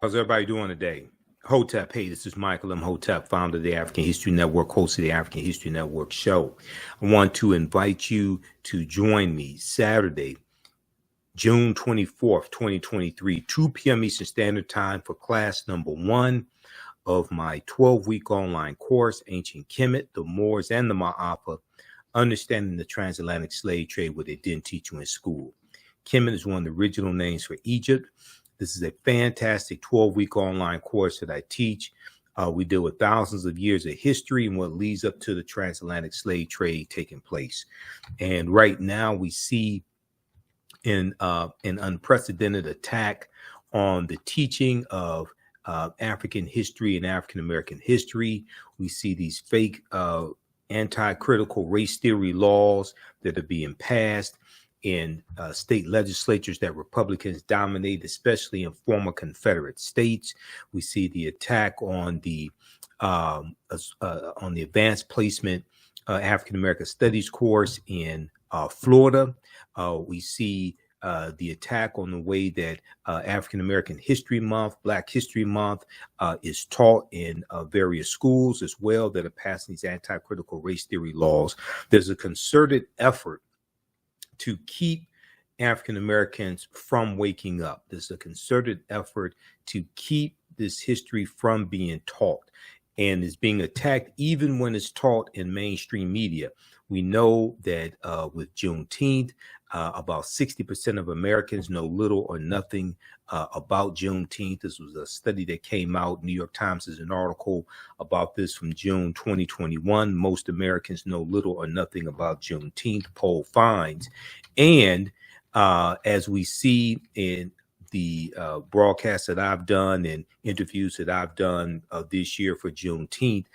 How's everybody doing today? Hotep, hey, this is Michael Imhotep, founder of the African History Network, host of the African History Network show. I want to invite you to join me Saturday, June 24th, 2023, 2 p.m. Eastern Standard Time for class number 1 of my 12-week online course, Ancient Kemet, the Moors, and the Maafa, Understanding the Transatlantic Slave Trade, what they didn't teach you in school. Kemet is one of the original names for Egypt. This is a fantastic 12-week online course that I teach. We deal with thousands of years of history and what leads up to the transatlantic slave trade taking place. And right now we see an unprecedented attack on the teaching of African history and African American history. We see these fake anti-critical race theory laws that are being passed in state legislatures that Republicans dominate, especially in former Confederate states. We see the attack on the advanced placement African American Studies course in Florida. We see the attack on the way that African American History Month, Black History Month is taught in various schools as well that are passing these anti-critical race theory laws. There's a concerted effort to keep African Americans from waking up. There's a concerted effort to keep this history from being taught, and is being attacked even when it's taught in mainstream media. We know that with Juneteenth, about 60% of Americans know little or nothing about Juneteenth. This was a study that came out. New York Times has an article about this from June 2021. Most Americans know little or nothing about Juneteenth, poll finds. And as we see in the broadcasts that I've done and interviews that I've done this year for Juneteenth,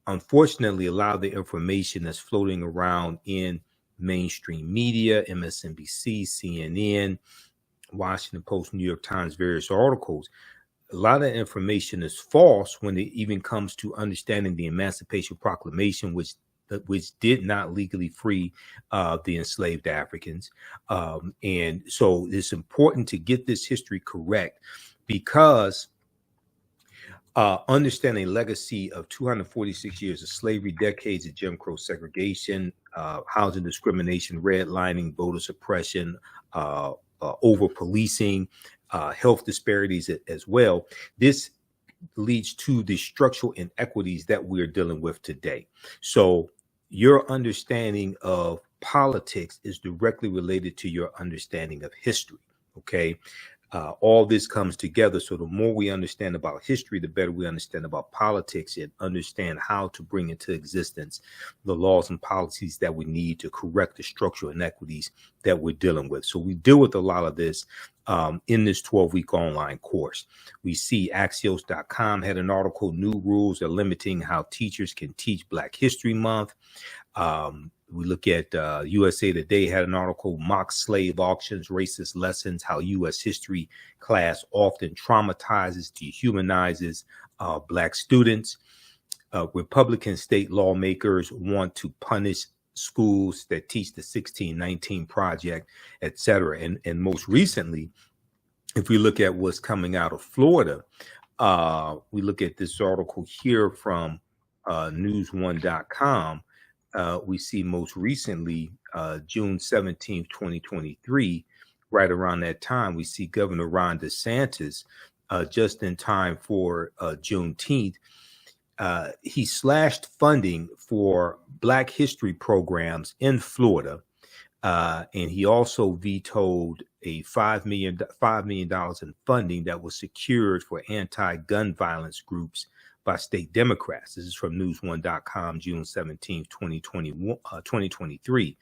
unfortunately, a lot of the information that's floating around in mainstream media, MSNBC, CNN, Washington Post, New York Times, various articles, a lot of that information is false when it even comes to understanding the Emancipation Proclamation, which did not legally free the enslaved Africans. And so it's important to get this history correct, because understanding a legacy of 246 years of slavery, decades of Jim Crow segregation, housing discrimination, redlining, voter suppression, over-policing, health disparities as well. This leads to the structural inequities that we're dealing with today. So your understanding of politics is directly related to your understanding of history, okay? All this comes together. So the more we understand about history, the better we understand about politics and understand how to bring into existence the laws and policies that we need to correct the structural inequities that we're dealing with. So we deal with a lot of this in this 12-week online course. We see Axios.com had an article, New Rules Are Limiting How Teachers Can Teach Black History Month. We look at USA Today had an article, Mock Slave Auctions, Racist Lessons, How U.S. History Class Often Traumatizes, Dehumanizes Black Students. Republican state lawmakers want to punish schools that teach the 1619 Project, etc. And most recently, if we look at what's coming out of Florida, we look at this article here from news1.com. We see most recently, June 17th, 2023, right around that time, we see Governor Ron DeSantis, just in time for Juneteenth, he slashed funding for Black history programs in Florida, and he also vetoed a $5 million in funding that was secured for anti-gun violence groups by state Democrats. This is from news1.com, June 17th, 2023.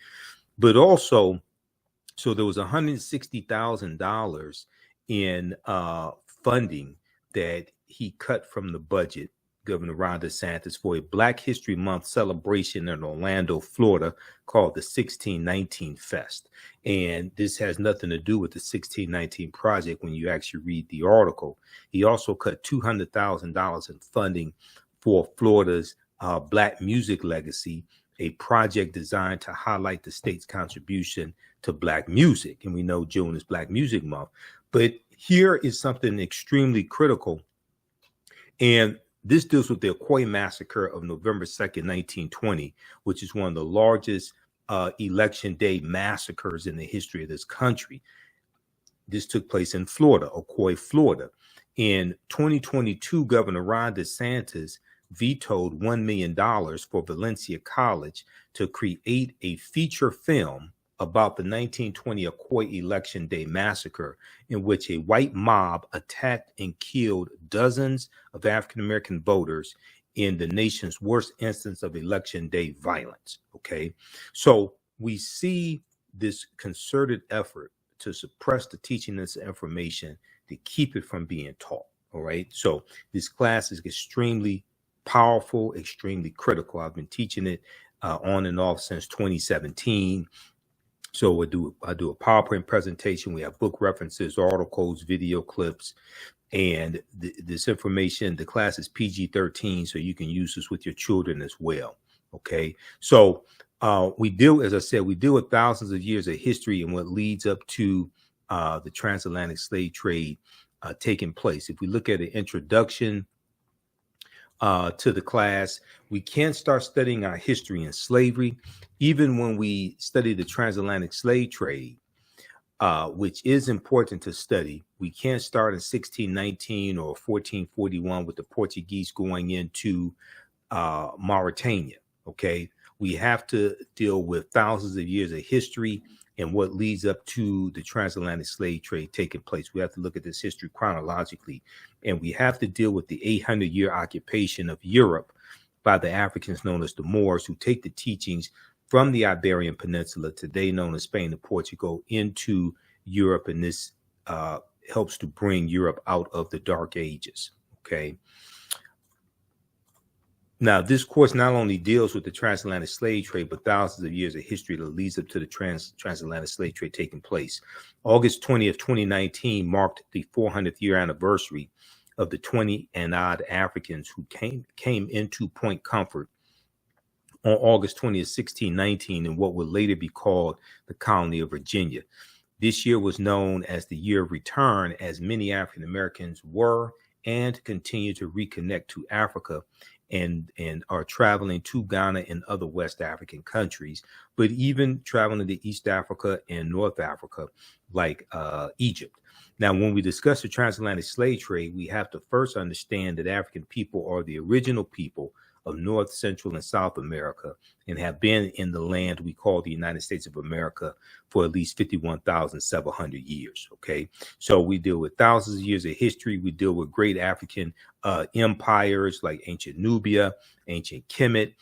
But also, so there was $160,000 in funding that he cut from the budget, Governor Ron DeSantis, for a Black History Month celebration in Orlando, Florida, called the 1619 Fest. And this has nothing to do with the 1619 Project when you actually read the article. He also cut $200,000 in funding for Florida's Black Music Legacy, a project designed to highlight the state's contribution to Black music. And we know June is Black Music Month. But Here is something extremely critical, and this deals with the Khoisan massacre of November 2nd, 1920, which is one of the largest election day massacres in the history of this country. This took place in Florida, Ocoee, Florida. In 2022, Governor Ron DeSantis vetoed $1 million for Valencia College to create a feature film about the 1920 Ocoee Election Day massacre, in which a white mob attacked and killed dozens of African-American voters in the nation's worst instance of Election Day violence. Okay, so we see this concerted effort to suppress the teaching of this information, to keep it from being taught. All right, so this class is extremely powerful, extremely critical. I've been teaching it on and off since 2017. So I do a PowerPoint presentation. We have book references, articles, video clips, and this information. The class is PG-13, so you can use this with your children as well. Okay, so we deal, as I said, we deal with thousands of years of history and what leads up to the transatlantic slave trade taking place. If we look at an introduction to the class, we can't start studying our history in slavery. Even when we study the transatlantic slave trade, which is important to study, we can't start in 1619 or 1441 with the Portuguese going into Mauritania. Okay, we have to deal with thousands of years of history and what leads up to the transatlantic slave trade taking place. We have to look at this history chronologically, and we have to deal with the 800-year occupation of Europe by the Africans known as the Moors, who take the teachings from the Iberian Peninsula, today known as Spain and Portugal, into Europe, and this helps to bring Europe out of the Dark Ages. Okay. Now, this course not only deals with the transatlantic slave trade, but thousands of years of history that leads up to the transatlantic slave trade taking place. August 20th, 2019 marked the 400th year anniversary of the 20 and odd Africans who came into Point Comfort on August 20th, 1619, in what would later be called the colony of Virginia. This year was known as the year of return, as many African Americans were and continue to reconnect to Africa and are traveling to Ghana and other West African countries, but even traveling to East Africa and North Africa, like Egypt. Now, when we discuss the transatlantic slave trade, we have to first understand that African people are the original people of North, Central, and South America, and have been in the land we call the United States of America for at least 51,700 years. Okay, so we deal with thousands of years of history. We deal with great African empires like ancient Nubia, ancient Kemet.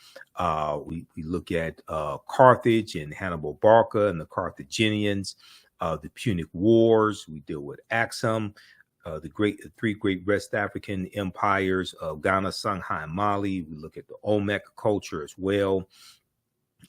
We look at Carthage and Hannibal Barca and the Carthaginians, the Punic Wars. We deal with Axum. The three great West African empires of Ghana, Songhai, and Mali. We look at the Olmec culture as well,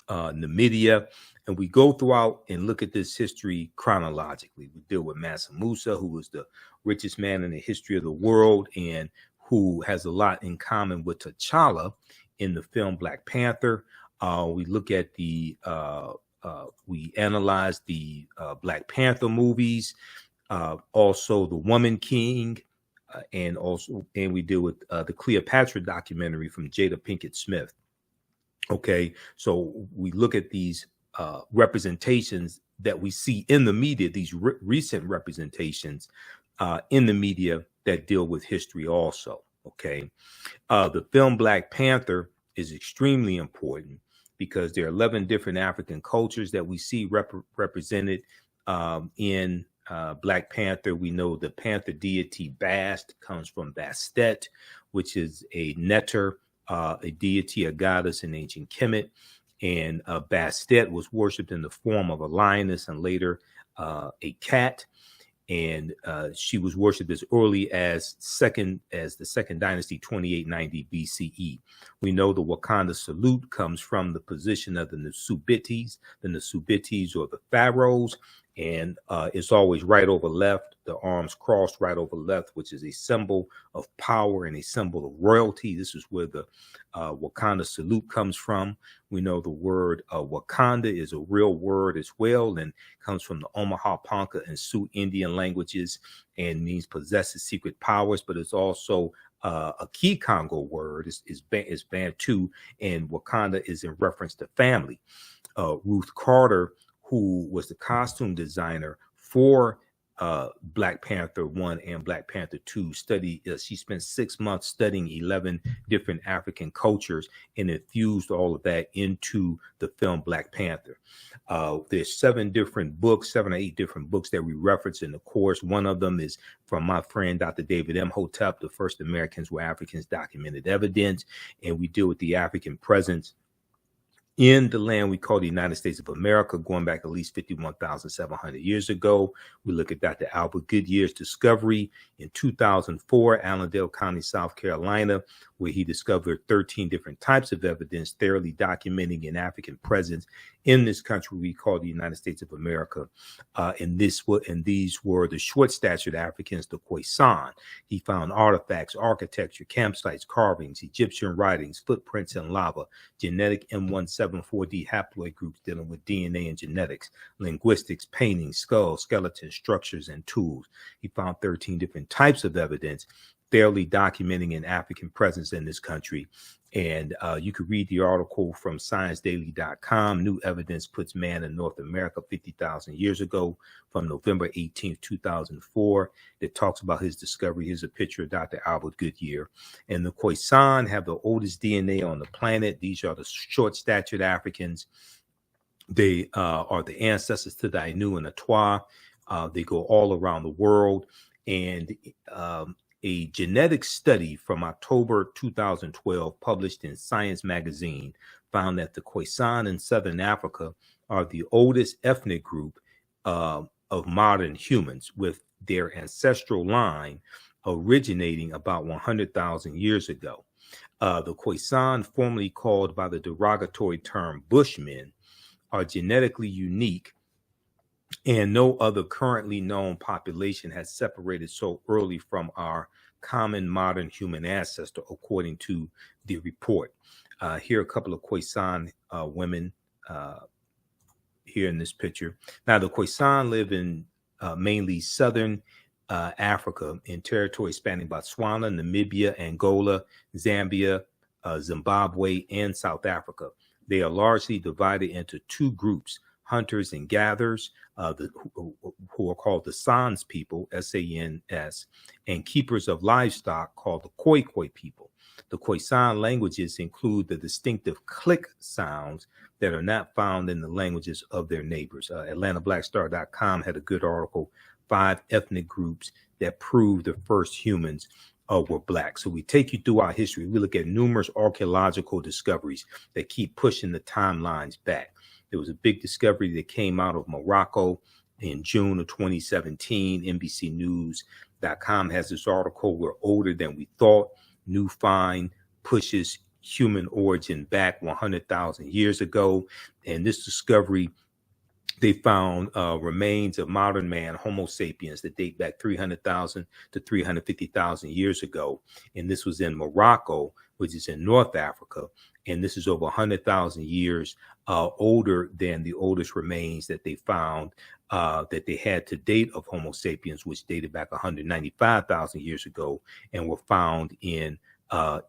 Namibia, and we go throughout and look at this history chronologically. We deal with Mansa Musa, who was the richest man in the history of the world and who has a lot in common with T'Challa in the film Black Panther. We look at we analyze the Black Panther movies. Also the Woman King, and we deal with the Cleopatra documentary from Jada Pinkett Smith. Okay, so we look at these representations that we see in the media, these recent representations in the media that deal with history also. Okay, the film Black Panther is extremely important because there are 11 different African cultures that we see represented in Black Panther. We know the panther deity Bast comes from Bastet, which is a neter, a deity, a goddess in ancient Kemet. And Bastet was worshipped in the form of a lioness and later a cat. And she was worshipped as early as the second dynasty, 2890 BCE. We know the Wakanda salute comes from the position of the Nsubitis or the pharaohs, and it's always right over left, the arms crossed right over left, which is a symbol of power and a symbol of royalty. This is where the Wakanda salute comes from. We know the word Wakanda is a real word as well, and comes from the Omaha, Ponca, and Sioux Indian languages, and means possesses secret powers, but it's also a key Congo word is Bantu, and Wakanda is in reference to family. Ruth Carter, who was the costume designer for Black Panther 1 and Black Panther 2, she spent 6 months studying 11 different African cultures and infused all of that into the film Black Panther. There's 7 or 8 different books that we reference in the course. One of them is from my friend, Dr. David Imhotep, The First Americans Were Africans, Documented Evidence, and we deal with the African presence in the land we call the United States of America, going back at least 51,700 years ago. We look at Dr. Albert Goodyear's discovery in 2004, Allendale County, South Carolina, where he discovered 13 different types of evidence thoroughly documenting an African presence in this country we call the United States of America. And these were the short-statured Africans, the Khoisan. He found artifacts, architecture, campsites, carvings, Egyptian writings, footprints in lava, genetic M174D haploid groups dealing with DNA and genetics, linguistics, paintings, skulls, skeletons, structures, and tools. He found 13 different types of evidence thoroughly documenting an African presence in this country. And you could read the article from ScienceDaily.com, New Evidence Puts Man in North America 50,000 Years Ago, from November 18th, 2004, that talks about his discovery. Here's a picture of Dr. Albert Goodyear. And the Khoisan have the oldest DNA on the planet. These are the short-statured Africans. They are the ancestors to the Ainu and the Twa. They go all around the world. And a genetic study from October 2012, published in Science magazine, found that the Khoisan in Southern Africa are the oldest ethnic group of modern humans, with their ancestral line originating about 100,000 years ago. The Khoisan, formerly called by the derogatory term Bushmen, are genetically unique, and no other currently known population has separated so early from our common modern human ancestor, according to the report. Here are a couple of Khoisan women here in this picture. Now, the Khoisan live in mainly southern Africa, in territory spanning Botswana, Namibia, Angola, Zambia, Zimbabwe, and South Africa. They are largely divided into 2 groups: hunters and gatherers, who are called the Sans people, S-A-N-S, and keepers of livestock, called the Khoi people. The Khoisan languages include the distinctive click sounds that are not found in the languages of their neighbors. AtlantaBlackStar.com had a good article, 5 ethnic groups that prove the first humans were Black. So we take you through our history. We look at numerous archaeological discoveries that keep pushing the timelines back. There was a big discovery that came out of Morocco in June of 2017. NBCnews.com has this article, "We're older than we thought. New find pushes human origin back 100,000 years ago." And this discovery, they found remains of modern man, Homo sapiens, that date back 300,000 to 350,000 years ago. And this was in Morocco, which is in North Africa. And this is over 100,000 years older than the oldest remains that they found that they had to date of Homo sapiens, which dated back 195,000 years ago and were found in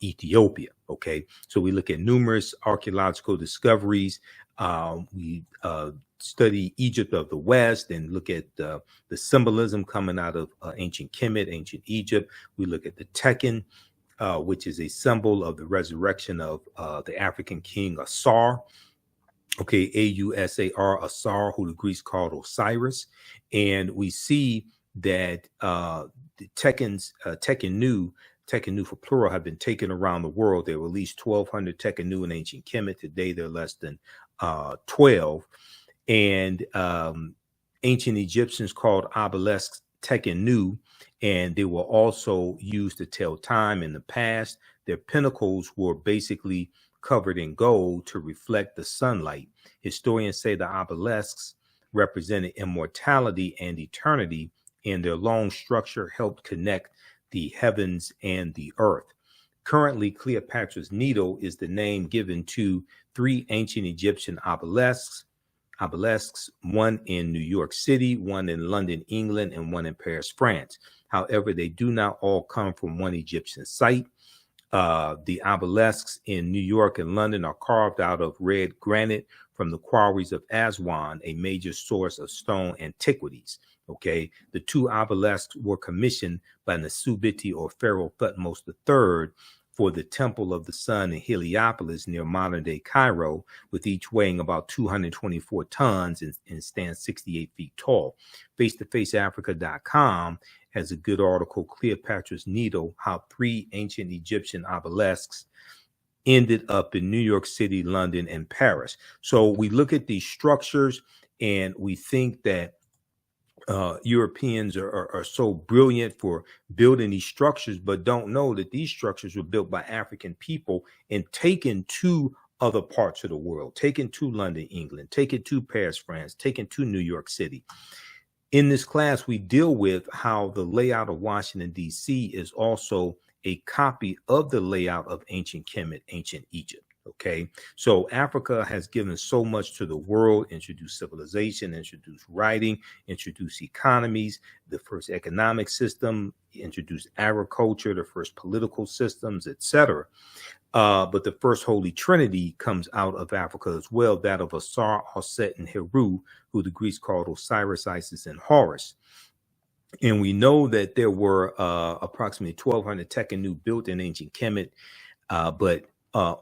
Ethiopia. Okay, so we look at numerous archaeological discoveries. We study Egypt of the West and look at the symbolism coming out of ancient Kemet, ancient Egypt. We look at the Tekhen, which is a symbol of the resurrection of the African king Asar. Okay, A-U-S-A-R, Asar, who the Greeks called Osiris. And we see that the Tekhenu for plural, have been taken around the world. There were at least 1,200 Tekhenu in ancient Kemet. Today, there are less than 12. And ancient Egyptians called obelisks Tekhenu, and they were also used to tell time in the past. Their pinnacles were basically covered in gold to reflect the sunlight. Historians say the obelisks represented immortality and eternity, and their long structure helped connect the heavens and the earth. Currently, Cleopatra's Needle is the name given to 3 ancient Egyptian obelisks, one in New York City, one in London, England, and one in Paris, France. However, they do not all come from one Egyptian site. The obelisks in New York and London are carved out of red granite from the quarries of Aswan, a major source of stone antiquities. Okay, the 2 obelisks were commissioned by Nasubiti or Pharaoh Thutmose III for the Temple of the Sun in Heliopolis near modern-day Cairo, with each weighing about 224 tons and stands 68 feet tall. FaceToFaceAfrica.com has a good article, Cleopatra's Needle, how 3 ancient Egyptian obelisks ended up in New York City, London, and Paris. So we look at these structures and we think that Europeans are so brilliant for building these structures, but don't know that these structures were built by African people and taken to other parts of the world, taken to London, England, taken to Paris, France, taken to New York City. In this class, we deal with how the layout of Washington, D.C. is also a copy of the layout of ancient Kemet, ancient Egypt. Okay, so Africa has given so much to the world, introduced civilization, introduced writing, introduced economies, the first economic system, introduced agriculture, the first political systems, etc. But the first Holy Trinity comes out of Africa as well, that of Asar, Osset, and Heru, who the Greeks called Osiris, Isis, and Horus. And we know that there were approximately 1,200 Tekhen built in ancient Kemet, but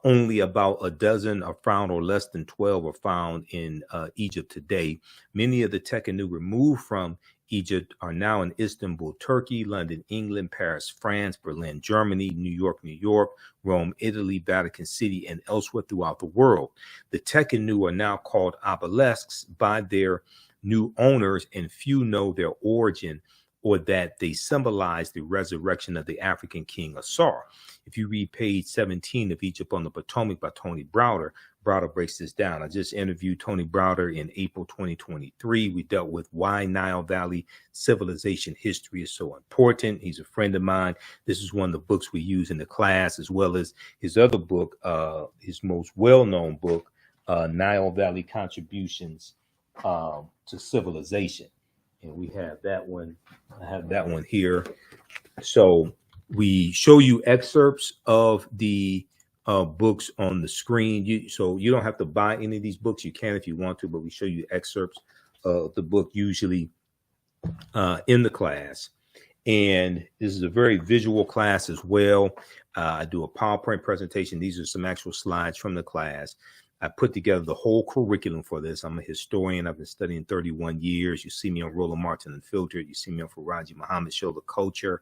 only about a dozen are found, or less than 12 are found in Egypt today. Many of the Tekhen removed from Egypt are now in Istanbul, Turkey, London, England, Paris, France, Berlin, Germany, New York, Rome, Italy, Vatican City, and elsewhere throughout the world. The Tekhen are now called obelisks by their new owners, and few know their origin or that they symbolize the resurrection of the African king Asar. If you read page 17 of Egypt on the Potomac by Tony Browder, Browder breaks this down. I just interviewed Tony Browder in April 2023. We dealt with why Nile Valley civilization history is so important. He's a friend of mine. This is one of the books we use in the class, as well as his other book, his most well-known book, Nile Valley Contributions to Civilization. And we have that one. I have that one here. So we show you excerpts of the books on the screen. So you don't have to buy any of these books. You can if you want to, but we show you excerpts of the book usually in the class. And this is a very visual class as well. I do a PowerPoint presentation. These are some actual slides from the class. I put together the whole curriculum for this. I'm a historian. I've been studying 31 years. You see me on Roland Martin Unfiltered. You see me on Faraji Muhammad Show, The Culture.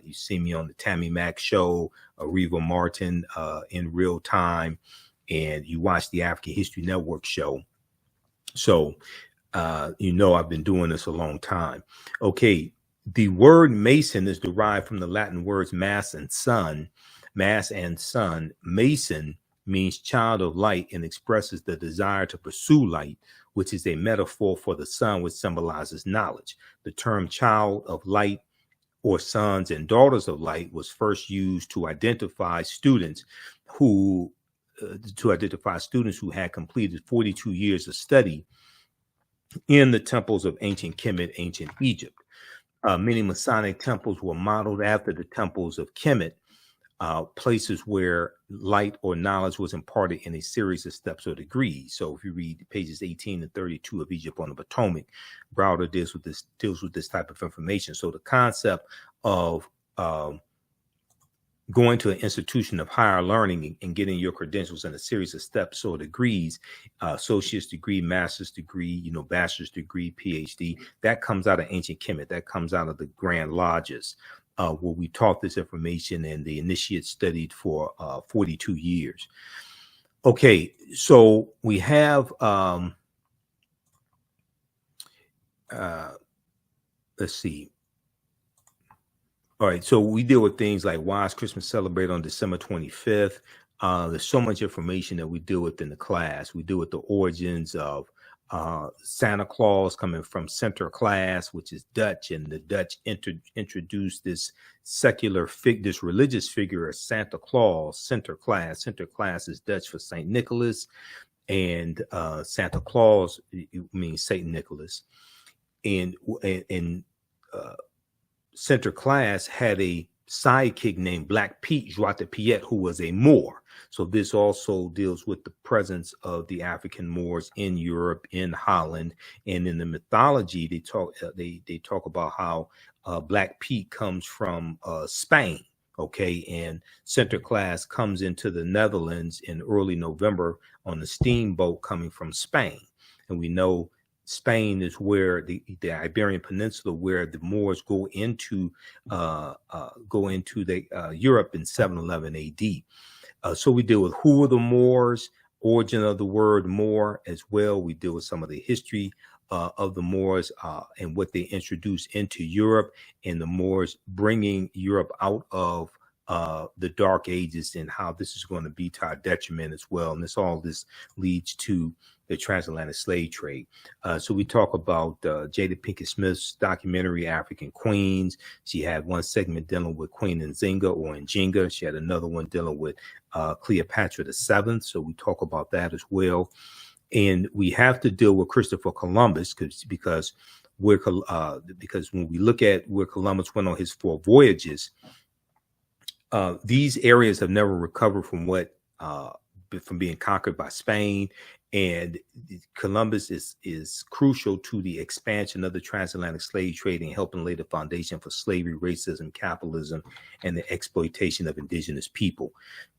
You see me on the Tammy Mack Show, Reva Martin in real time. And you watch the African History Network show. So, you know, I've been doing this a long time. Okay. The word Mason is derived from the Latin words mass and sun. Mass and sun. Mason means child of light and expresses the desire to pursue light, which is a metaphor for the sun, which symbolizes knowledge. The term child of light or sons and daughters of light was first used to identify students who had completed 42 years of study in the temples of ancient Kemet, ancient Egypt. Many Masonic temples were modeled after the temples of Kemet, places where light or knowledge was imparted in a series of steps or degrees. So if you read pages 18 and 32 of Egypt on the Potomac, Browder deals with this type of information. So the concept of going to an institution of higher learning and getting your credentials in a series of steps or degrees, associate's degree, master's degree, bachelor's degree, PhD, that comes out of ancient Kemet. That comes out of the Grand Lodges, where we taught this information and the initiates studied for 42 years. Okay, so we have, let's see. All right, so we deal with things like why is Christmas celebrated on December 25th? There's so much information that we deal with in the class. We deal with the origins of Santa Claus coming from Sinterklaas, which is Dutch, and the Dutch introduced this this religious figure of Santa Claus, Sinterklaas. Sinterklaas is Dutch for Saint Nicholas, and Santa Claus means Saint Nicholas. And Sinterklaas had a sidekick named Black Pete Joie de Piet, who was a Moor. So this also deals with the presence of the African Moors in Europe, in Holland, and in the mythology they talk about how Black Pete comes from Spain. Okay, and Sinterklaas comes into the Netherlands in early November on the steamboat coming from Spain, and we know Spain is where the Iberian Peninsula, where the Moors go into Europe in 711 A.D. So we deal with who are the Moors, origin of the word Moor as well. We deal with some of the history of the Moors and what they introduced into Europe, and the Moors bringing Europe out of the Dark Ages, and how this is going to be to our detriment as well. And this leads to the transatlantic slave trade. So we talk about Jada Pinkett Smith's documentary, African Queens. She had one segment dealing with Queen Nzinga or Njinga. She had another one dealing with Cleopatra VII. So we talk about that as well. And we have to deal with Christopher Columbus because when we look at where Columbus went on his 4 voyages, these areas have never recovered from from being conquered by Spain, and Columbus is crucial to the expansion of the transatlantic slave trade and helping lay the foundation for slavery, racism, capitalism, and the exploitation of indigenous people.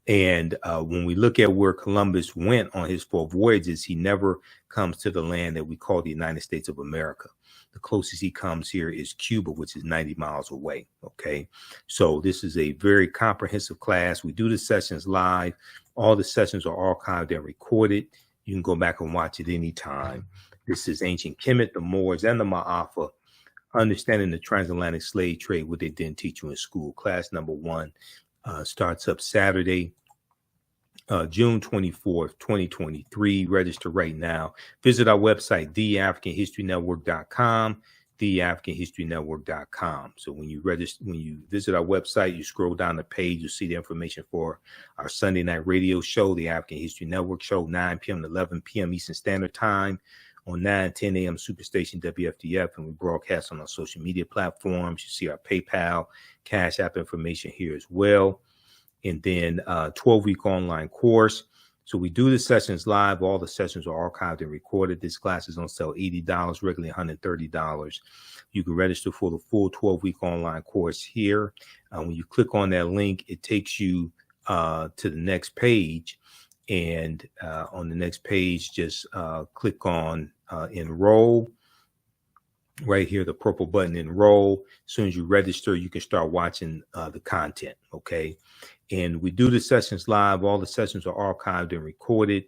And when we look at where Columbus went on his 4 voyages, he never comes to the land that we call the United States of America. The closest he comes here is Cuba, which is 90 miles away. Okay, so this is a very comprehensive class. We do the sessions live. All the sessions are archived and recorded. You can go back and watch it anytime. This is Ancient Kemet, the Moors, and the Maafa, understanding the transatlantic slave trade, what they didn't teach you in school. Class number 1 starts up Saturday, June 24th, 2023. Register right now. Visit our website, theafricanhistorynetwork.com, theafricanhistorynetwork.com. So when you visit our website, you scroll down the page, you'll see the information for our Sunday night radio show, the African History Network show, 9 p.m. to 11 p.m. Eastern Standard Time on 9:10 a.m. Superstation WFDF, and we broadcast on our social media platforms. You see our PayPal, Cash App information here as well. And then 12-week online course. So we do the sessions live. All the sessions are archived and recorded. This class is on sale $80, regularly $130. You can register for the full 12-week online course here. When you click on that link, it takes you to the next page. And on the next page, just click on enroll. Right here, the purple button, enroll. As soon as you register, you can start watching the content. Okay. And we do the sessions live. All the sessions are archived and recorded.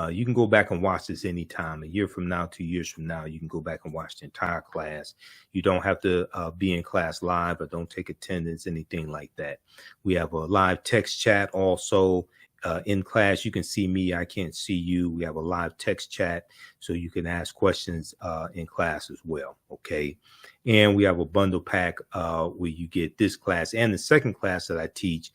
You can go back and watch this anytime. A year from now, 2 years from now, you can go back and watch the entire class. You don't have to be in class live, or don't take attendance, anything like that. We have a live text chat also. In class, you can see me, I can't see you. We have a live text chat, so you can ask questions in class as well. Okay. And we have a bundle pack where you get this class and the second class that I teach,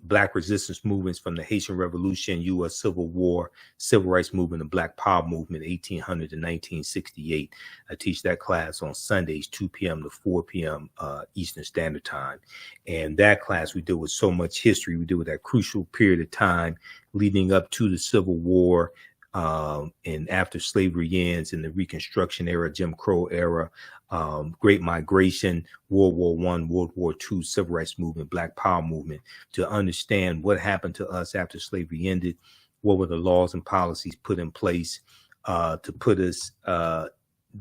Black resistance movements from the Haitian Revolution, U.S. Civil War, Civil Rights Movement, and Black Power Movement, 1800 to 1968. I teach that class on Sundays, 2 p.m. to 4 p.m. Eastern Standard Time. And that class, we deal with so much history. We deal with that crucial period of time leading up to the Civil War, and after slavery ends, in the Reconstruction era, Jim Crow era, Great Migration, World War I, World War II, Civil Rights Movement, Black Power Movement, to understand what happened to us after slavery ended, what were the laws and policies put in place to put us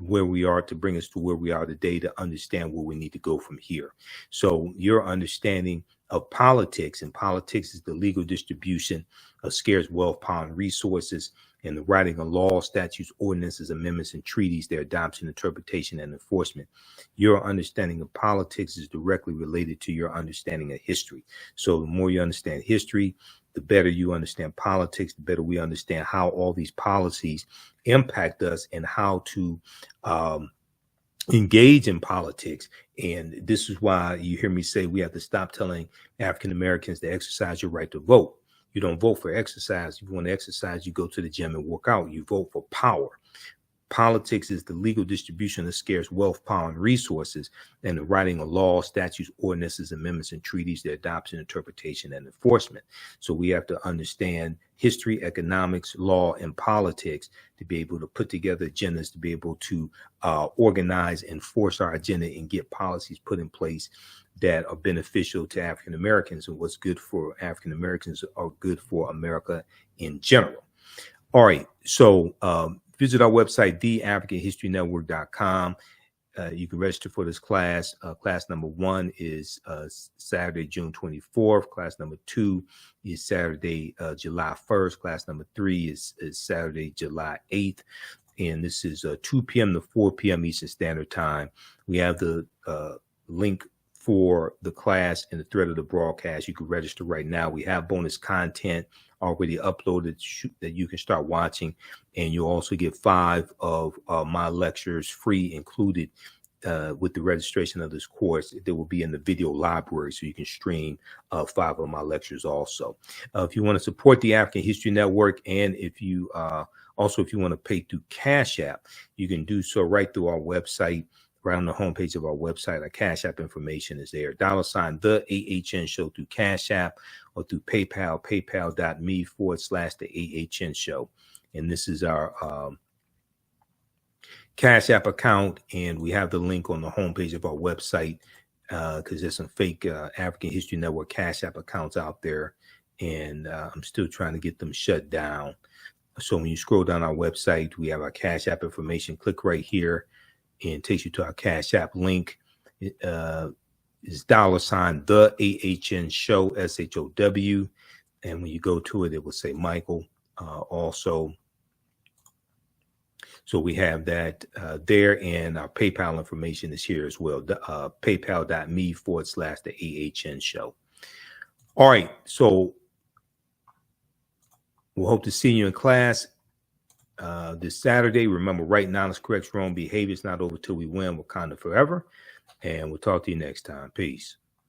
where we are, to bring us to where we are today, to understand where we need to go from here. So your understanding of politics, and politics is the legal distribution of scarce wealth, power, and resources, and the writing of laws, statutes, ordinances, amendments, and treaties, their adoption, interpretation, and enforcement. Your understanding of politics is directly related to your understanding of history. So the more you understand history, the better you understand politics, the better we understand how all these policies impact us and how to engage in politics. And this is why you hear me say we have to stop telling African Americans to exercise your right to vote. You don't vote for exercise. If you want to exercise, you go to the gym and work out. You vote for power. Politics is the legal distribution of scarce wealth, power, and resources, and the writing of laws, statutes, ordinances, amendments, and treaties, their adoption, interpretation, and enforcement. So we have to understand history, economics, law, and politics to be able to put together agendas, to be able to organize and force our agenda and get policies put in place that are beneficial to African Americans, and what's good for African Americans are good for America in general. All right, so visit our website, theafricanhistorynetwork.com. You can register for this class. Class number 1 is Saturday, June 24th. Class number 2 is Saturday, July 1st. Class number 3 is Saturday, July 8th. And this is 2 p.m. to 4 p.m. Eastern Standard Time. We have the link for the class in the thread of the broadcast. You can register right now. We have bonus content already uploaded that you can start watching, and you'll also get 5 of my lectures free included with the registration of this course. There will be in the video library, so you can stream 5 of my lectures also. If you want to support the African History Network, and if you if you want to pay through Cash App, you can do so right through our website. Right on the homepage of our website, our Cash App information is there. $ the AHN show through Cash App, or through PayPal, paypal.me/the AHN show. And this is our Cash App account. And we have the link on the homepage of our website because there's some fake African History Network Cash App accounts out there. And I'm still trying to get them shut down. So when you scroll down our website, we have our Cash App information. Click right here, and takes you to our Cash App link. Is $ the AHN show, SHOW. And when you go to it, it will say Michael also. So we have that there, and our PayPal information is here as well. paypal.me/the AHN show. All right. So we'll hope to see you in class this Saturday. Remember, right knowledge corrects wrong behavior. It's not over till we win. Wakanda forever. And we'll talk to you next time. Peace.